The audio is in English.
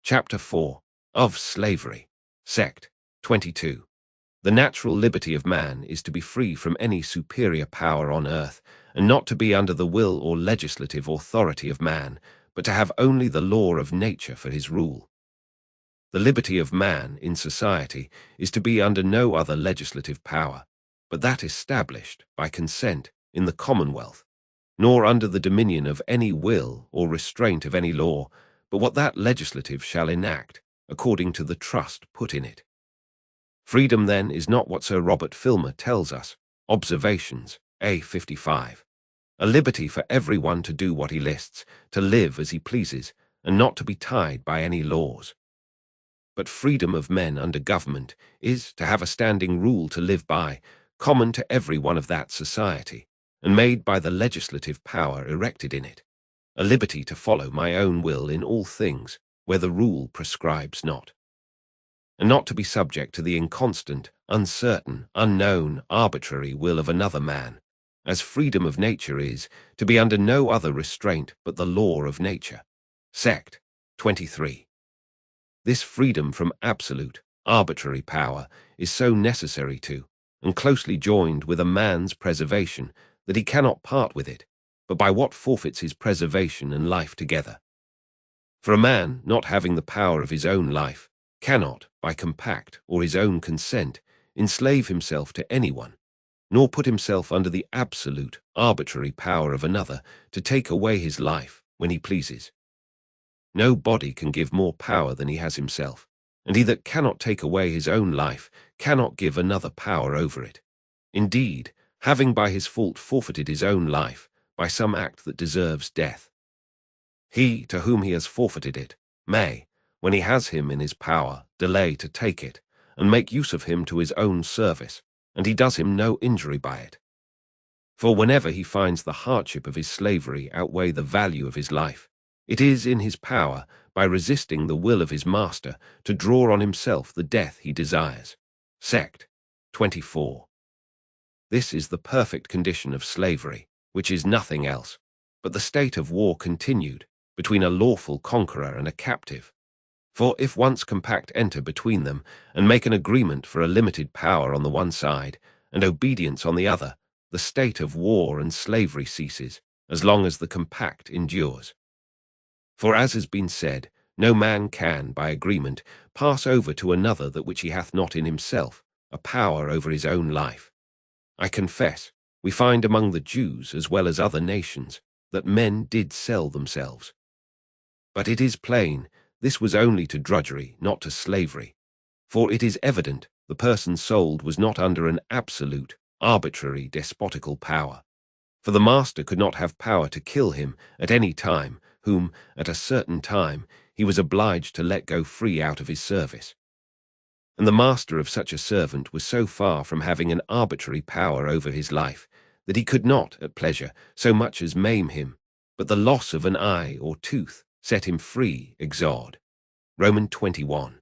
Chapter 4 of Slavery, Sect 22. The natural liberty of man is to be free from any superior power on earth, and not to be under the will or legislative authority of man, but to have only the law of nature for his rule. The liberty of man in society is to be under no other legislative power, but that established by consent in the commonwealth, nor under the dominion of any will or restraint of any law, but what that legislative shall enact, according to the trust put in it. Freedom, then, is not what Sir Robert Filmer tells us, Observations, A. 55, a liberty for every one to do what he lists, to live as he pleases, and not to be tied by any laws. But freedom of men under government is to have a standing rule to live by, common to every one of that society, and made by the legislative power erected in it, a liberty to follow my own will in all things, where the rule prescribes not, and not to be subject to the inconstant, uncertain, unknown, arbitrary will of another man, as freedom of nature is, to be under no other restraint but the law of nature. Sect 23. This freedom from absolute, arbitrary power is so necessary to, and closely joined with a man's preservation, that he cannot part with it, but by what forfeits his preservation and life together. For a man, not having the power of his own life, cannot, by compact or his own consent, enslave himself to anyone, nor put himself under the absolute, arbitrary power of another to take away his life when he pleases. No body can give more power than he has himself, and he that cannot take away his own life cannot give another power over it. Indeed, having by his fault forfeited his own life, by some act that deserves death, he to whom he has forfeited it may, when he has him in his power, delay to take it, and make use of him to his own service, and he does him no injury by it. For whenever he finds the hardship of his slavery outweigh the value of his life, it is in his power, by resisting the will of his master, to draw on himself the death he desires. Sect 24. This is the perfect condition of slavery, which is nothing else, but the state of war continued, between a lawful conqueror and a captive. For if once compact enter between them, and make an agreement for a limited power on the one side, and obedience on the other, the state of war and slavery ceases, as long as the compact endures. For as has been said, no man can, by agreement, pass over to another that which he hath not in himself, a power over his own life. I confess, we find among the Jews, as well as other nations, that men did sell themselves. But it is plain, this was only to drudgery, not to slavery. For it is evident the person sold was not under an absolute, arbitrary, despotical power. For the master could not have power to kill him at any time, whom, at a certain time, he was obliged to let go free out of his service. And the master of such a servant was so far from having an arbitrary power over his life, that he could not, at pleasure, so much as maim him, but the loss of an eye or tooth set him free exord. Romans 21.